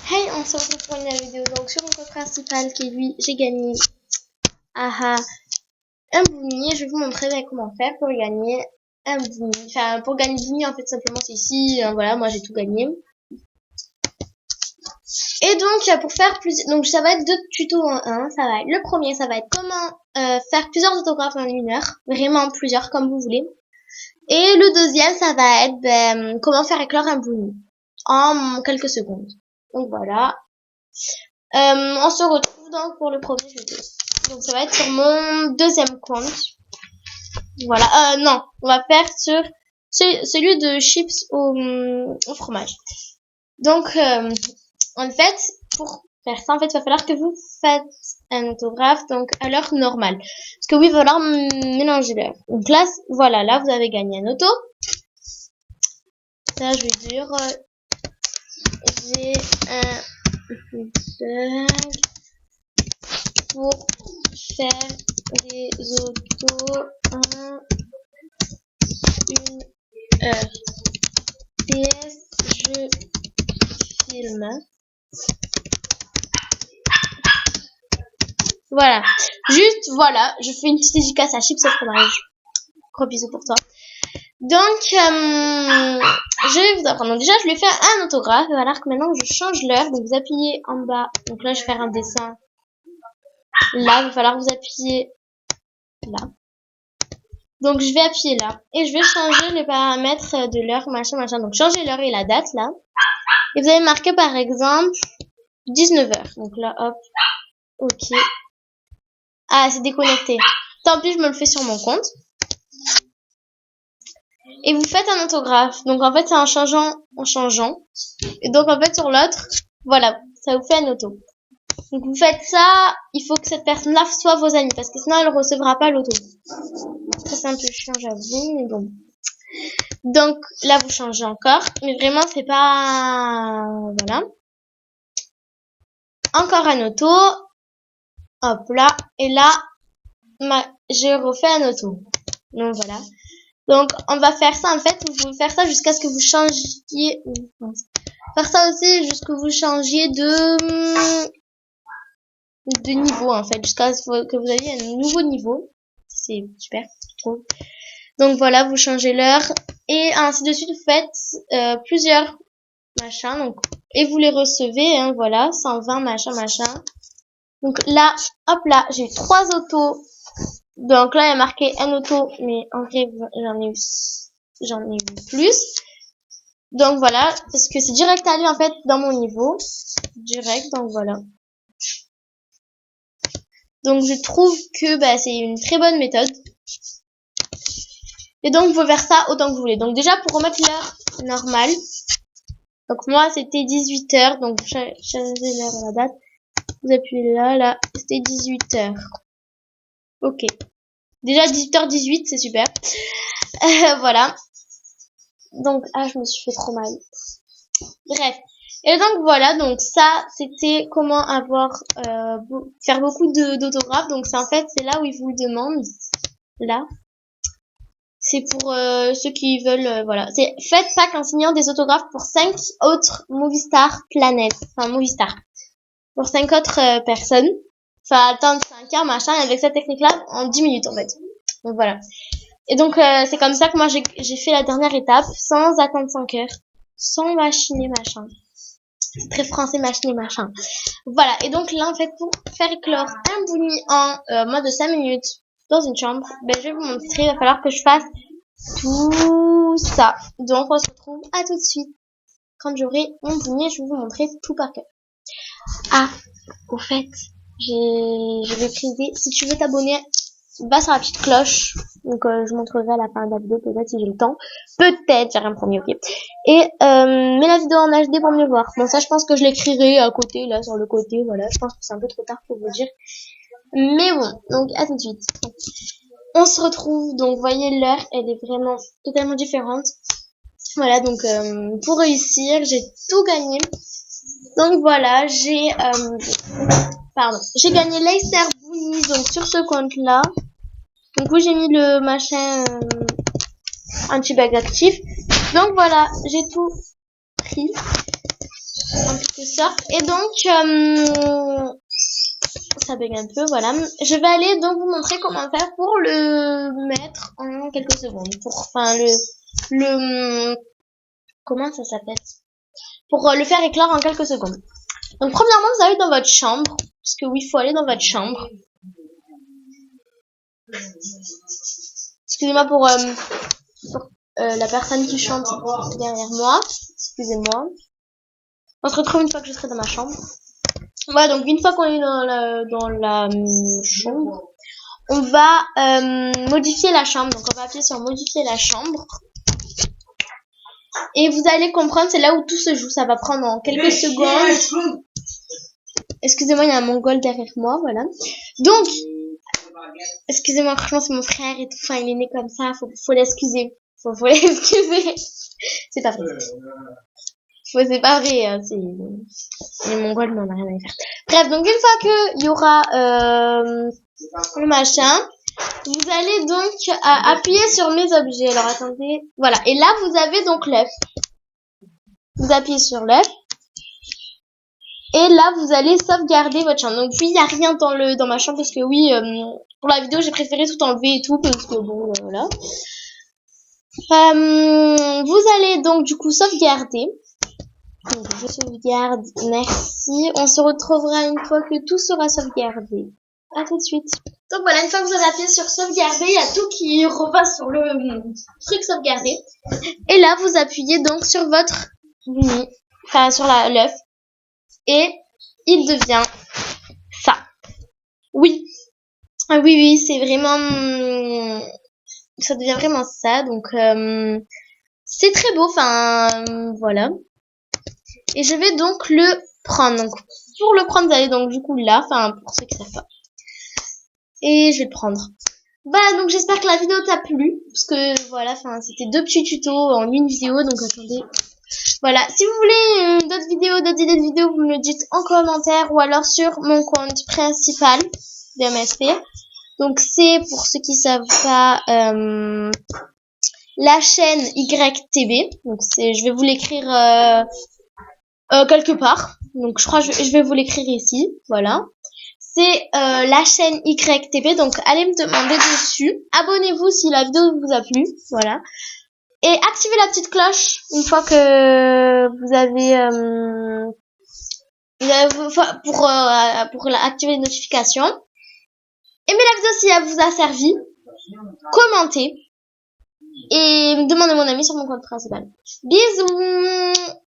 Hey, on se retrouve pour une nouvelle vidéo. Donc sur mon code principal qui est lui, j'ai gagné un bouni. Je vais vous montrer comment faire pour gagner un bouni. Enfin, pour gagner le bouni, en fait, simplement c'est ici. Voilà, moi j'ai tout gagné. Et donc pour faire plus, donc ça va être deux tutos en un. Ça va être le premier, ça va être comment faire plusieurs autographes en 1 heure, vraiment plusieurs comme vous voulez. Et le deuxième, ça va être comment faire éclore un bouni en quelques secondes. Donc voilà. On se retrouve donc pour le premier vidéo. Donc ça va être sur mon deuxième compte. Voilà. Non, on va faire sur celui de chips au fromage. Donc en fait, pour faire ça, en fait, il va falloir que vous faites un autographe donc à l'heure normale. Parce que oui, il va falloir mélanger l'heure. Donc là, voilà, là vous avez gagné un auto. Ça, je veux dire, j'ai un pour faire des autos en 1 heure. PS, je filme. Voilà. Juste, voilà. Je fais une petite dédicace à Chips au fromage. Gros bisous pour toi. Donc, je vais vous apprendre. Donc, déjà, je lui ai fait un autographe. Il va falloir que maintenant, je change l'heure. Donc, vous appuyez en bas. Donc là, je vais faire un dessin. Là, il va falloir vous appuyer là. Donc, je vais appuyer là. Et je vais changer les paramètres de l'heure, machin, machin. Donc, changer l'heure et la date, là. Et vous allez marquer, par exemple, 19h. Donc là, hop. Ok. Ah, c'est déconnecté. Tant pis, je me le fais sur mon compte. Et vous faites un autographe. Donc, en fait, c'est en changeant. Et donc, en fait, sur l'autre, voilà, ça vous fait un auto. Donc, vous faites ça, il faut que cette personne-là soit vos amis, parce que sinon, elle ne recevra pas l'auto. Ça, c'est un peu chiant, j'avoue, mais bon. Donc, là, vous changez encore. Mais vraiment, c'est pas... Voilà. Encore un auto. Hop là. Et là, j'ai refait un auto. Donc, voilà. Donc, on va faire ça, en fait, vous pouvez faire ça jusqu'à ce que vous changiez... Faire ça aussi jusqu'à ce que vous changiez de niveau, en fait. Jusqu'à ce que vous ayez un nouveau niveau. C'est super, je trouve. Donc, voilà, vous changez l'heure. Et ainsi de suite, vous faites plusieurs machins. Donc, et vous les recevez, hein, voilà, 120, machin. Donc, là, hop là, j'ai eu 3 autos. Donc, là, il y a marqué un auto, mais en vrai, j'en ai eu plus. Donc, voilà, parce que c'est direct allé, en fait, dans mon niveau. Direct, donc voilà. Donc, je trouve que, c'est une très bonne méthode. Et donc, vous pouvez faire ça autant que vous voulez. Donc, déjà, pour remettre l'heure normale. Donc, moi, c'était 18h. Donc, vous changez l'heure à la date. Vous appuyez là, c'était 18h. Ok. Déjà, 18h18, c'est super. Voilà. Donc, je me suis fait trop mal. Bref. Et donc, voilà. Donc, ça, c'était comment faire beaucoup d'autographes. Donc, c'est en fait, c'est là où ils vous le demandent. Là. C'est pour ceux qui veulent, voilà. C'est faites Pâques en signant des autographes pour 5 autres Movistar planètes. Enfin, Movistar. Pour 5 autres personnes. Enfin, attendre 5 heures, machin, avec cette technique-là, en 10 minutes, en fait. Donc, voilà. Et donc, c'est comme ça que moi, j'ai fait la dernière étape, sans attendre 5 heures. Sans machiner, machin. C'est très français, machiner, machin. Voilà. Et donc, là, en fait, pour faire éclore un bouni en moins de 5 minutes dans une chambre, je vais vous montrer, il va falloir que je fasse tout ça. Donc, on se retrouve à tout de suite. Quand j'aurai mon bouni, je vais vous montrer tout par cœur. Ah, au fait, je vais priser. Si tu veux t'abonner, va sur la petite cloche. Donc, je montrerai à la fin de la vidéo, peut-être si j'ai le temps. Peut-être, j'ai rien promis, ok. Et, mets la vidéo en HD pour mieux voir. Bon, ça, je pense que je l'écrirai à côté, là, sur le côté, voilà. Je pense que c'est un peu trop tard pour vous dire. Mais bon, donc, à tout de suite. On se retrouve, donc, voyez, l'heure, elle est vraiment totalement différente. Voilà, donc, pour réussir, j'ai tout gagné. Donc, voilà, j'ai gagné l'Acer Bouni, donc, sur ce compte-là. Donc, où j'ai mis le machin anti-bug actif. Donc, voilà, j'ai tout pris. en quelque sorte. Et donc, ça bug un peu, voilà. Je vais aller donc vous montrer comment faire pour le mettre en quelques secondes. Enfin, comment ça s'appelle? Pour le faire éclore en quelques secondes. Donc, premièrement, vous allez dans votre chambre. Parce que oui, il faut aller dans votre chambre. Excusez-moi pour la personne qui chante derrière moi. Excusez-moi. On se retrouve une fois que je serai dans ma chambre. Voilà, donc une fois qu'on est dans la chambre, on va modifier la chambre. Donc on va appuyer sur modifier la chambre. Et vous allez comprendre, c'est là où tout se joue. Ça va prendre en quelques secondes. Excusez-moi, il y a un mongol derrière moi, voilà. Donc, excusez-moi, franchement, c'est mon frère et tout. Enfin, il est né comme ça, faut l'excuser. Faut l'excuser. C'est pas vrai. C'est pas vrai, hein, les mongols n'en a rien à faire. Bref, donc une fois que il y aura le machin, vous allez donc appuyer sur mes objets. Alors attendez, voilà. Et là vous avez donc l'œuf. Vous appuyez sur l'œuf. Et là vous allez sauvegarder votre chambre. Donc oui, il y a rien dans ma chambre parce que oui, pour la vidéo j'ai préféré tout enlever et tout parce que bon, voilà. Vous allez donc du coup sauvegarder. Donc, je sauvegarde, merci. On se retrouvera une fois que tout sera sauvegardé. À tout de suite. Donc voilà, une fois que vous avez appuyé sur sauvegarder, il y a tout qui repasse sur le truc sauvegardé. Et là, vous appuyez donc sur votre nid, enfin sur l'œuf. Et il devient ça. Oui. Ah oui, oui, c'est vraiment... ça devient vraiment ça. Donc, c'est très beau. Enfin, voilà. Et je vais donc le prendre. Donc, pour le prendre, vous allez donc du coup là, enfin pour ceux qui savent pas. Et je vais le prendre. Voilà, donc j'espère que la vidéo t'a plu. Parce que voilà, enfin c'était 2 petits tutos en une vidéo. Donc attendez. Voilà, si vous voulez d'autres vidéos, d'autres idées de vidéos, vous me le dites en commentaire ou alors sur mon compte principal de MSP. Donc c'est, pour ceux qui savent pas, la chaîne YTB. Donc je vais vous l'écrire... quelque part. Donc je crois que je vais vous l'écrire ici. Voilà. C'est la chaîne YTB. Donc allez me demander dessus. Abonnez-vous si la vidéo vous a plu. Voilà. Et activez la petite cloche une fois que vous avez pour activer les notifications. Aimez la vidéo si elle vous a servi. Commentez. Et demandez mon ami sur mon compte principal. Bisous.